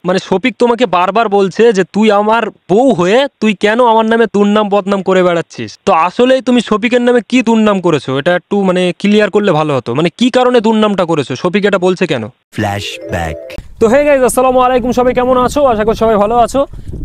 মানে শফিক তোমাকে বারবার বলছে যে তুই আমার বউ হয়ে তুই কেন আমার নামে দুর্নাম বদনাম করে বেড়াচ্ছিস। তো আসলেই তুমি শফিকের নামে কি দুর্নাম করেছো, এটা একটু মানে ক্লিয়ার করলে ভালো হতো। মানে কি কারণে দুর্নামটা করেছো, শফিক এটা বলছে কেন? ফ্ল্যাশব্যাক। তো হে গাইস, আসসালামু আলাইকুম, সবাই কেমন আছো? আশা করি সবাই ভালো আছো।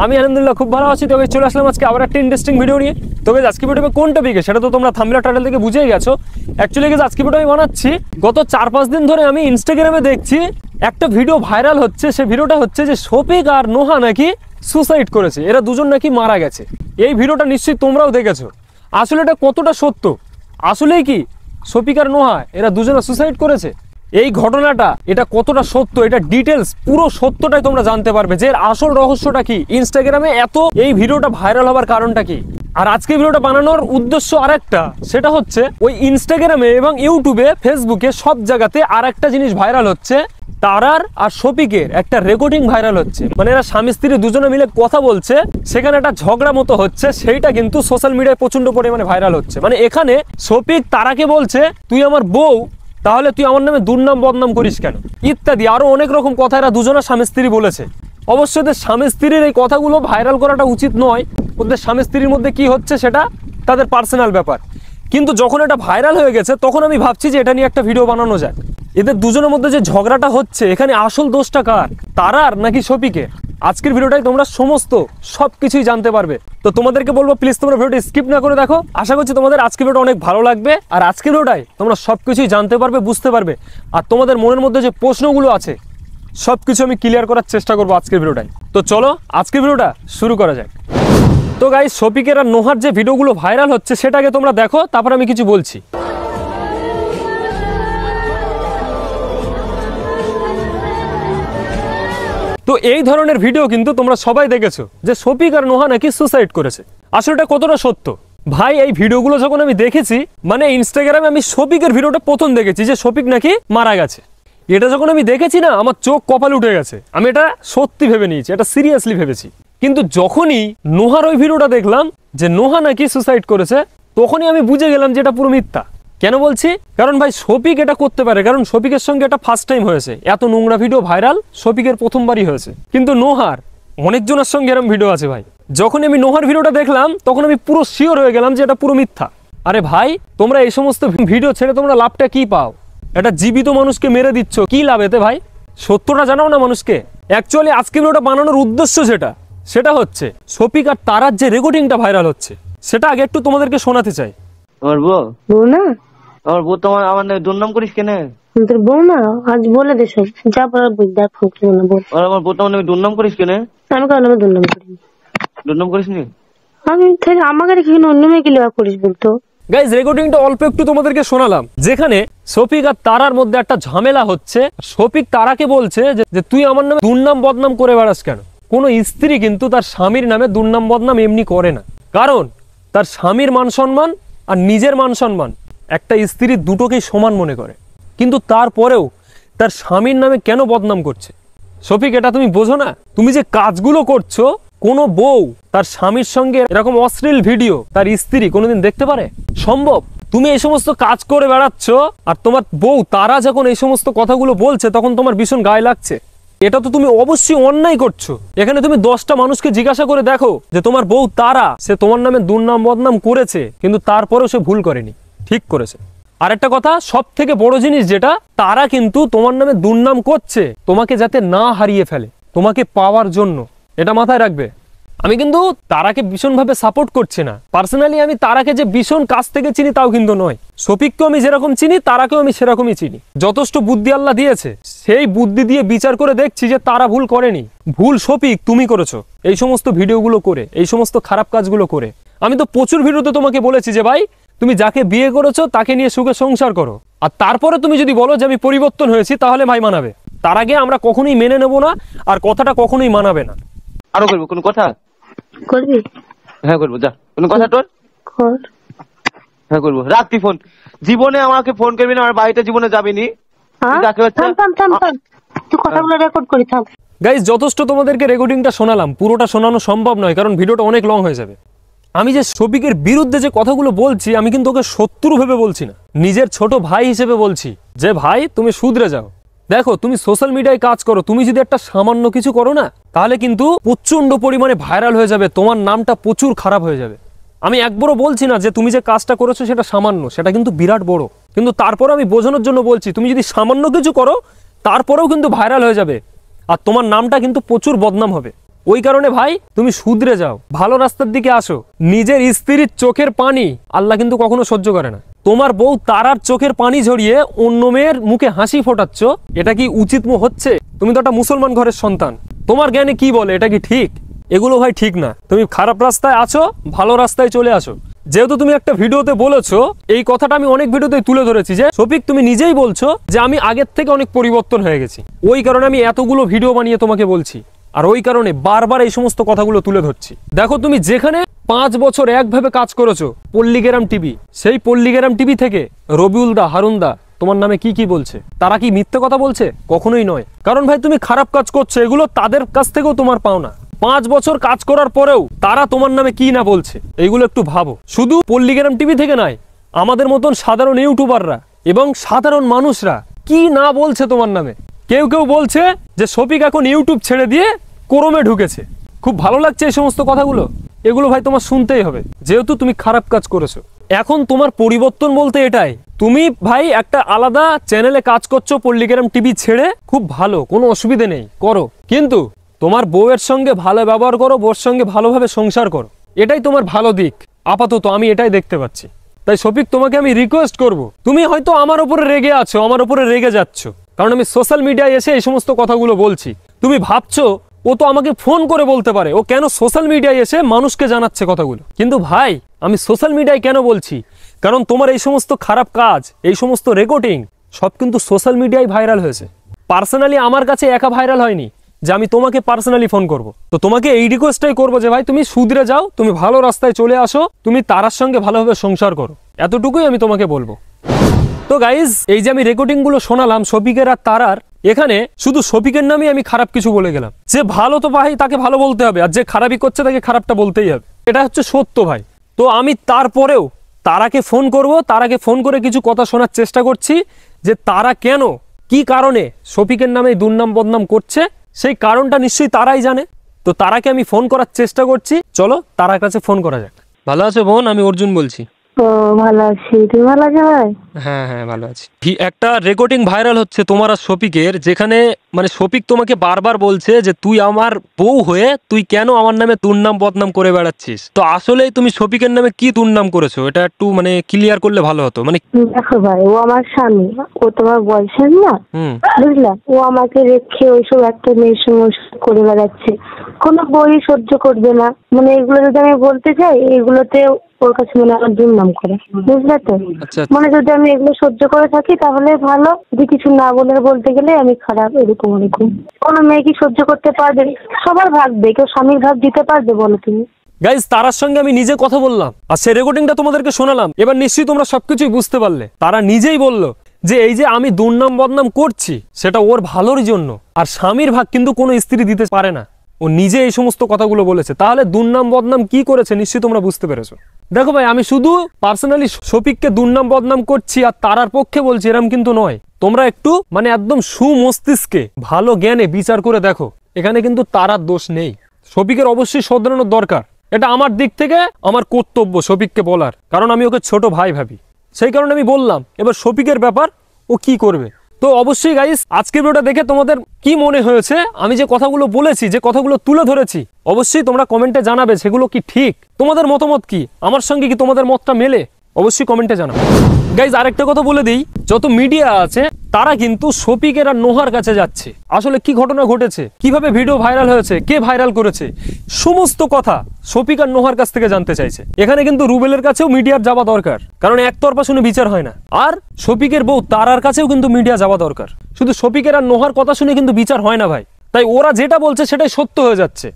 আমি আলহামদুলিল্লাহ খুব ভালো আছি। তবে চলে আসলাম আজকে আবার একটা ইন্টারেস্টিং ভিডিও নিয়ে। তবে আজকে ভিডিওতে কোন টপিকে সেটা তো তোমরা থাম্বনেল টাইটেল থেকে বুঝেই গেছো। অ্যাকচুয়ালি গাইস আজকে ভিডিও আমি বানাচ্ছি গত 4-5 দিন ধরে আমি ইনস্টাগ্রামে দেখছি একটা ভিডিও ভাইরাল হচ্ছে। সেই ভিডিওটা হচ্ছে যে শফিক আর নোহা নাকি সুসাইড করেছে, এরা দুজন নাকি মারা গেছে। এই ভিডিওটা নিশ্চয়ই তোমরাও দেখেছো। আসলে এটা কতটা সত্য, আসলেই কি শফিক আর নোহা এরা দুজনে সুসাইড করেছে? এই ঘটনাটা এটা কতটা সত্য, এটা ডিটেলস পুরো সত্যটাই তোমরা জানতে পারবে যে এর আসল রহস্যটা কি, ইনস্টাগ্রামে এত এই ভিডিওটা ভাইরাল হওয়ার কারণটা কি। আর আজকে ভিডিওটা বানানোর উদ্দেশ্য আরেকটা, সেটা হচ্ছে ওই ইনস্টাগ্রামে এবং ইউটিউবে ফেসবুকে সব জায়গাতে আরেকটা জিনিস ভাইরাল হচ্ছে, তারার আর শফিকের একটা রেকর্ডিং ভাইরাল হচ্ছে। মানে এরা স্বামী স্ত্রী দুজনে মিলে কথা বলছে, সেখানে একটা ঝগড়া মতো হচ্ছে, সেইটা কিন্তু সোশ্যাল মিডিয়ায় প্রচন্ড পরিমাণে ভাইরাল হচ্ছে। মানে এখানে শফিক তারাকে বলছে তুই আমার বউ, তাহলে তুই আমার নামে দুর্নাম বদনাম করিস কেন, ইত্যাদি আরো অনেক রকম কথা এরা দুজনা স্বামী স্ত্রী বলেছে। অবশ্যই ওদের স্বামী স্ত্রীর এই কথাগুলো ভাইরাল করাটা উচিত নয়, ওদের স্বামী স্ত্রীর মধ্যে কি হচ্ছে সেটা তাদের পার্সোনাল ব্যাপার। কিন্তু যখন এটা ভাইরাল হয়ে গেছে তখন আমি ভাবছি যে এটা নিয়ে একটা ভিডিও বানানো যায়। এদের দুজনের মধ্যে যে ঝগড়াটা হচ্ছে এখানে আসল দোষটা কার, তারার নাকি শফিকের? আজকের ভিডিওটাই তোমরা সমস্ত সবকিছুই জানতে পারবে। তো তোমাদেরকে বলবো প্লিজ তোমরা ভিডিওটা স্কিপ না করে দেখো। আশা করছি তোমাদের আজকের ভিডিওটা অনেক ভালো লাগবে। আর আজকের ভিডিওটাই তোমরা সবকিছুই জানতে পারবে, বুঝতে পারবে। আর তোমাদের মনের মধ্যে যে প্রশ্নগুলো আছে সবকিছু আমি ক্লিয়ার করার চেষ্টা করবো আজকের ভিডিওটাই। তো চলো আজকের ভিডিওটা শুরু করা যাক। তো গাইস, শফিকের আর নোহার যে ভিডিওগুলো ভাইরাল হচ্ছে সেটাকে তোমরা দেখো, তারপর আমি কিছু বলছি। তো এই ধরনের ভিডিও কিন্তু তোমরা সবাই দেখেছো যে শফিক আর নোহা নাকি সুসাইড করেছে। আসলে এটা কতটা সত্য ভাই? এই ভিডিওগুলো যখন আমি দেখেছি, মানে ইনস্টাগ্রামে আমি শফিকের ভিডিওটা প্রথম দেখেছি যে শফিক নাকি মারা গেছে। এটা যখন আমি দেখেছি না, আমার চোখ কপালে উঠে গেছে। আমি এটা সত্যি ভেবে নিয়েছি, এটা সিরিয়াসলি ভেবেছি। কিন্তু যখনই নোহার ওই ভিডিওটা দেখলাম যে নোহা নাকি সুসাইড করেছে, তখনই আমি বুঝে গেলাম যে এটা পুরো মিথ্যা। কেন বলছি? কারণ ভাই শফিক এটা করতে পারে, কারণ শফিকের সঙ্গে এটা ফার্স্ট টাইম হয়েছে। এত নোংরা ভিডিও ভাইরাল শফিকের প্রথমবারই হয়েছে। কিন্তু নোহার অনেকজনের সঙ্গে এরকম ভিডিও আছে ভাই। যখন আমি নোহার ভিডিওটা দেখলাম তখন আমি পুরো শিওর হয়ে গেলাম যে এটা পুরো মিথ্যা। আরে ভাই, তোমরা এই সমস্ত ভিডিও ছেড়ে তোমরা লাভটা কি পাও? এটা জীবিত মানুষকে মেরে দিচ্ছ, কি লাভ এতে ভাই? সত্যটা জানাও না মানুষকে। অ্যাকচুয়ালি আজকে ভিডিওটা বানানোর উদ্দেশ্য সেটা হচ্ছে শফিক আর তারার যে রেকর্ডিংটা ভাইরাল হচ্ছে সেটা আগে একটু তোমাদেরকে শোনাতে চাই। আমার বউ না, আমার বউ তোমার আমার নামে দুর্নাম করিস কেন? তোর বউ না, আজ বলে দে সব যা পারার বই দেখ না বল। আর আমার বউ তোমার নামে দুর্নাম করিস কেন? আমি কারণ আমি দুর্নাম করি। দুর্নাম করিস নি? আমি আমাকে রেখে অন্য মেয়ে কি লেবা করিস বলতো? গাইজ, রেকর্ডিংটা অল্প একটু তোমাদেরকে শোনালাম, যেখানে শফিক আর তারার মধ্যে একটা ঝামেলা হচ্ছে। শফিক তারাকে বলছে যে তুই আমার নামে দুর্নাম বদনাম করে বেড়াস কেন। কোনো স্ত্রী কিন্তু তার স্বামীর নামে দুর্নাম বদনাম এমনি করে না, কারণ তার স্বামীর মান সম্মান আর নিজের মান সম্মান একটা স্ত্রী দুটোকেই সমান মনে করে। কিন্তু তারপরেও তার স্বামীর নামে কেন বদনাম করছে? শফিক, এটা তুমি বোঝো না? তুমি যে কাজগুলো করছো, কোনো বউ তার স্বামীর সঙ্গে এরকম অশ্লীল ভিডিও তার স্ত্রী কোনোদিন দেখতে পারে? সম্ভব? তুমি এই সমস্ত কাজ করে বেড়াচ্ছ আর তোমার বউ তারা যখন এই সমস্ত কথাগুলো বলছে তখন তোমার ভীষণ গায়ে লাগছে। এটা তো তুমি অবশ্যই অন্যায় করছো। এখানে তুমি 10টা মানুষকে জিজ্ঞাসা করে দেখো যে তোমার বউ তারা, সে তোমার নামে দুর্নাম বদনাম করেছে, কিন্তু তারপরেও সে ভুল করেনি, ঠিক করেছে। আর একটা কথা, সব থেকে বড় জিনিস যেটা, তারা কিন্তু তোমার নামে দুর্নাম করছে তোমাকে যাতে না হারিয়ে ফেলে, তোমাকে পাওয়ার জন্য। এটা মাথায় রাখবে। আমি কিন্তু তারাকে ভীষণভাবে সাপোর্ট করছি না। পার্সোনালি আমি তারাকে যে ভীষণ কাছ থেকে চিনি তাও কিন্তু নয়। শফিককেও আমি যেরকম চিনি তারাকেও আমি সেরকমই চিনি। যথেষ্ট বুদ্ধি আল্লাহ দিয়েছে, সেই বুদ্ধি দিয়ে বিচার করে দেখছি যে তারা ভুল করেনি। ভুল শফিক তুমি করেছো এই সমস্ত ভিডিওগুলো করে, এই সমস্ত খারাপ কাজগুলো করে। আমি তো প্রচুর ভিডিওতে তোমাকে বলেছি যে ভাই তুমি যাকে বিয়ে করেছো তাকে নিয়ে সুখে সংসার করো। আর তারপরে তুমি যদি বলো যে আমি পরিবর্তন হয়েছি, তাহলে ভাই মানাবে। তার আগে আমরা কখনোই মেনে নেব না, আর কথাটা কখনোই মানাবে না। আরো করবো কোন কথা? করবি? হ্যাঁ করবো, যা। কোন কথা তোর? কর। হ্যাঁ করবো। রাখতি ফোন, জীবনে আমাকে ফোন করবি না, আমার বাড়িতে জীবনে যাবি নি। তুই কথাগুলো রেকর্ড করি, থাম। গাইজ, যথেষ্ট তোমাদেরকে রেকর্ডিংটা শোনালাম, পুরোটা শোনানো সম্ভব নয় কারণ ভিডিওটা অনেক লং হয়ে যাবে। আমি যে শফিকের বিরুদ্ধে যে কথাগুলো বলছি, আমি কিন্তু ওকে শত্রু ভেবে বলছি না, নিজের ছোট ভাই হিসেবে বলছি যে ভাই তুমি শুধরে যাও। দেখো তুমি সোশ্যাল মিডিয়ায় কাজ করো, তুমি যদি একটা সামান্য কিছু করো না, তাহলে কিন্তু প্রচন্ড পরিমাণে ভাইরাল হয়ে যাবে, তোমার নামটা প্রচুর খারাপ হয়ে যাবে। আমি একবারও বলছি না যে তুমি যে কাজটা করেছো সেটা সামান্য, সেটা কিন্তু বিরাট বড়, কিন্তু তারপরে আমি বোঝানোর জন্য বলছি তুমি যদি সামান্য কিছু করো তারপরেও কিন্তু ভাইরাল হয়ে যাবে, আর তোমার নামটা কিন্তু প্রচুর বদনাম হবে। ওই কারণে ভাই তুমি শুধরে যাও, ভালো রাস্তার দিকে আসো। নিজের স্ত্রীর চোখের পানি আল্লাহ কিন্তু কখনো সহ্য করে না। তোমার বউ তারার চোখের পানি ঝরিয়ে অন্য মেয়ের মুখে হাসি ফোটাচ্ছ, এটা কি উচিত হচ্ছে? তুমি তো একটা মুসলমান ঘরের সন্তান, তোমার জ্ঞানে কি বলে এটা কি ঠিক? এগুলো ভাই ঠিক না। তুমি খারাপ রাস্তায় আছো, ভালো রাস্তায় চলে আসো। যেহেতু তুমি একটা ভিডিওতে বলেছো, এই কথাটা আমি অনেক ভিডিওতে তুলে ধরেছি যে শফিক তুমি নিজেই বলছো যে আমি আগের থেকে অনেক পরিবর্তন হয়ে গেছি, ওই কারণে আমি এতগুলো ভিডিও বানিয়ে তোমাকে বলছি, আর ওই কারণে বারবার এই সমস্ত কথাগুলো তুলে ধরছি। দেখো তুমি যেখানে 5 বছর একভাবে কাজ করেছো পল্লীগ্রাম টিভি, সেই পল্লীগ্রাম টিভি থেকে রবিউল দা, হারুন দা তোমার নামে কি কি বলছে, তারা কি মিথ্যে কথা বলছে? কখনোই নয়। কারণ ভাই তুমি খারাপ কাজ করছো, এগুলো তাদের কাছ থেকেও তোমার পাওনা। 5 বছর কাজ করার পরেও তারা তোমার নামে কি না বলছে, এইগুলো একটু ভাবো। শুধু পল্লীগ্রাম টিভি থেকে নয়, আমাদের মতন সাধারণ ইউটিউবাররা এবং সাধারণ মানুষরা কি না বলছে তোমার নামে। কেউ কেউ বলছে যে শফিক এখন ইউটিউব ছেড়ে দিয়ে ক্রোমে ঢুকেছে। খুব ভালো লাগছে এই সমস্ত কথাগুলো, এগুলো ভাই তোমার শুনতেই হবে, যেহেতু তুমি খারাপ কাজ করেছো। এখন তোমার পরিবর্তন বলতে এটাই, তুমি ভাই একটা আলাদা চ্যানেলে কাজ করছো পল্লীগ্রাম টিভি ছেড়ে, খুব ভালো, কোনো অসুবিধে নেই, করো, কিন্তু তোমার বউয়ের সঙ্গে ভালো ব্যবহার করো, বউর সঙ্গে ভালোভাবে সংসার করো, এটাই তোমার ভালো দিক। আপাতত আমি এটাই দেখতে পাচ্ছি। তাই শফিক তোমাকে আমি রিকোয়েস্ট করব, তুমি হয়তো আমার উপরে রেগে আছো, আমার উপরে রেগে যাচ্ছ, কারণ আমি সোশ্যাল মিডিয়ায় এসে এই সমস্ত কথাগুলো বলছি। তুমি ভাবছো ও তো আমাকে ফোন করে বলতে পারে, ও কেন সোশ্যাল মিডিয়ায় এসে মানুষকে জানাচ্ছে কথাগুলো? কিন্তু ভাই আমি সোশ্যাল মিডিয়ায় কেন বলছি, কারণ তোমার এই সমস্ত খারাপ কাজ, এই সমস্ত রেকর্ডিং সব কিন্তু সোশ্যাল মিডিয়ায় ভাইরাল হয়েছে। পার্সোনালি আমার কাছে একা ভাইরাল হয়নি যে আমি তোমাকে পার্সোনালি ফোন করব। তো তোমাকে এই রিকোয়েস্টটাই করবো যে ভাই তুমি শুধরে যাও, তুমি ভালো রাস্তায় চলে আসো, তুমি তারার সঙ্গে ভালোভাবে সংসার করো, এতটুকুই আমি তোমাকে বলবো। তো গাইজ, এই যে আমি রেকর্ডিং গুলো শোনালাম শফিকের আর তারার, এখানে শুধু শফিকের নামে আমি খারাপ কিছু বলে গেলাম। যে ভালো তো ভাই তাকে ভালো বলতে হবে, আর যে খারাপই করছে তাকে খারাপটা বলতেই হবে, এটা হচ্ছে সত্য ভাই। তো আমি তারপরেও তারাকে ফোন করব, তারাকে ফোন করে কিছু কথা শোনার চেষ্টা করছি যে তারা কেন, কি কারণে শফিকের নামে দুর্নাম বদনাম করছে, সেই কারণটা নিশ্চয়ই তারাই জানে। তো তারাকে আমি ফোন করার চেষ্টা করছি, চলো তারার কাছে ফোন করা যাক। ভালো আছো বোন? আমি অর্জুন বলছি। ও ভালো আছি, তুমি ভালো আছো ভাই? হ্যাঁ হ্যাঁ ভালো আছি। একটা রেকর্ডিং ভাইরাল হচ্ছে তোমার আর শফিকের, যেখানে মানে শফিক তোমাকে বারবার বলছে যে তুই আমার বউ হয়ে তুই কেন আমার নামে দুর্নাম বদনাম করে বেড়াচ্ছিস। তো আসলে তুমি শফিকের নামে কি দুর্নাম করেছো, এটা একটু মানে ক্লিয়ার করলে ভালো হতো। মানে দেখো ভাই, ও আমার স্বামী, ও তোমার বয়সের না, বুঝলা? ও আমাকে রেখে ওইসব একটা মেয়ের সঙ্গে করে বেড়াচ্ছে, কোনো বই সহ্য করবে না। মানে এগুলো যদি আমি বলতে চাই, এগুলোতে ওর কাছে মানে আমার দুর্নাম করে, বুঝলে তো? মানে যদি আমি এগুলো সহ্য করে থাকি তাহলে ভালো, যদি কিছু না বলে বলতে গেলে আমি খারাপ, এরকম এরকম। কোনো মেয়ে কি সহ্য করতে পারবে? সবার ভাববে, কেউ স্বামীর ভাব দিতে পারবে বলো তুমি? গাইজ, তারার সঙ্গে আমি নিজে কথা বললাম আর সেই রেকর্ডিংটা তোমাদেরকে শোনালাম, এবার নিশ্চয়ই তোমরা সবকিছুই বুঝতে পারলে। তারা নিজেই বললো যে এই যে আমি দুর্নাম বদনাম করছি সেটা ওর ভালোর জন্য, আর স্বামীর ভাগ কিন্তু কোনো স্ত্রী দিতে পারে না। ও নিজে এই সমস্ত কথাগুলো বলেছে, তাহলে দুর্নাম বদনাম কি করেছে নিশ্চয়ই তোমরা বুঝতে পেরেছো। দেখো ভাই, আমি শুধু পার্সোনালি শফিককে দুর্নাম বদনাম করছি আর তারার পক্ষে বলছি এরম কিন্তু নয়। তোমরা একটু মানে একদম সুমস্তিষ্কে ভালো জ্ঞানে বিচার করে দেখো, এখানে কিন্তু তারার দোষ নেই। শফিকের অবশ্যই শোধরানোর দরকার, এটা আমার দিক থেকে আমার কর্তব্য শফিককে বলার, কারণ আমি ওকে ছোট ভাই ভাবি, সেই কারণে আমি বললাম। এবার শফিকের ব্যাপার, ও কি করবে। তো অবশ্যই গাইস, আজকের ভিডিওটা দেখে তোমাদের কি মনে হয়েছে, আমি যে কথাগুলো বলেছি, যে কথাগুলো তুলে ধরেছি, অবশ্যই তোমরা কমেন্টে জানাবে সেগুলো কি ঠিক, তোমাদের মতামত কি, আমার সঙ্গে কি তোমাদের মতটা মেলে, অবশ্যই কমেন্টে জানাবে। গাইজ, আরেকটা কথা বলে দিই, যত মিডিয়া আছে তারা কিন্তু শফিকের আর নোহার কাছে যাচ্ছে, আসলে কি ঘটনা ঘটেছে, কিভাবে ভিডিও ভাইরাল হয়েছে, কে ভাইরাল করেছে, সমস্ত কথা শফিক আর নোহার কাছ থেকে জানতে চাইছে। এখানে কিন্তু রুবেলের কাছেও মিডিয়ার যাওয়া দরকার, কারণ একতরফা শুনে বিচার হয় না। আর শফিকের বউ তারার কাছেও কিন্তু মিডিয়া যাওয়া দরকার, শুধু শফিকের আর নোহার কথা শুনে কিন্তু বিচার হয় না ভাই। তাই ওরা যেটা বলছে সেটাই সত্য হয়ে যাচ্ছে।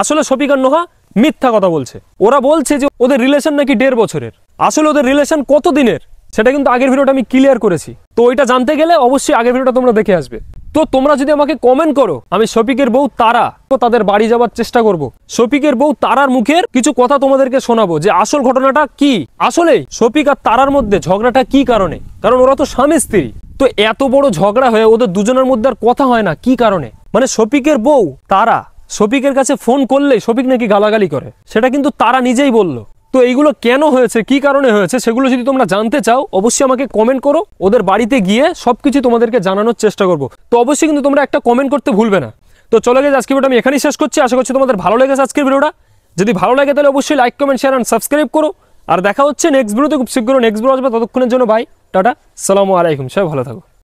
আসলে শফিক আর নোহা মিথ্যা কথা বলছে। ওরা বলছে যে ওদের রিলেশন নাকি 1.5 বছরের, আসলে ওদের রিলেশন কত দিনের সেটা কিন্তু আগের ভিডিওটা আমি ক্লিয়ার করেছি। তো ওইটা জানতে গেলে অবশ্যই আগের ভিডিওটা তোমরা দেখে আসবে। তো তোমরা যদি আমাকে কমেন্ট করো, আমি শফিকের বউ তারা তো তাদের বাড়ি যাওয়ার চেষ্টা করব, শফিকের বউ তারার মুখের কিছু কথা তোমাদেরকে শোনাবো যে আসল ঘটনাটা কি, আসলে শফিক আর তারার মধ্যে ঝগড়াটা কি কারণে, কারণ ওরা তো স্বামী স্ত্রী। তো এত বড় ঝগড়া হয়ে ওদের দুজনের মধ্যে আর কথা হয় না, কি কারণে? মানে শফিকের বউ তারা শফিকের কাছে ফোন করলে শফিক নাকি গালাগালি করে, সেটা কিন্তু তারা নিজেই বলল। তো এইগুলো কেন হয়েছে, কি কারণে হয়েছে, সেগুলো যদি তোমরা জানতে চাও অবশ্যই আমাকে কমেন্ট করো, ওদের বাড়িতে গিয়ে সবকিছু তোমাদেরকে জানানোর চেষ্টা করব। তো অবশ্যই কিন্তু তোমরা একটা কমেন্ট করতে ভুলবে না। তো চলে গেছে আজকে ভিডিওটা আমি এখানেই শেষ করছি। আশা করছি তোমাদের ভালো লেগেছে আজকের ভিডিওটা। যদি ভালো লাগে তাহলে অবশ্যই like, comment, share and subscribe করো। আর দেখা হচ্ছে নেক্সট ভিডিওতে, খুব শীঘ্র নেক্সট ভিডিও আসবে। ততক্ষণের জন্য বাই, টাটা, আসসালামু আলাইকুম, সবাই ভালো থাকো।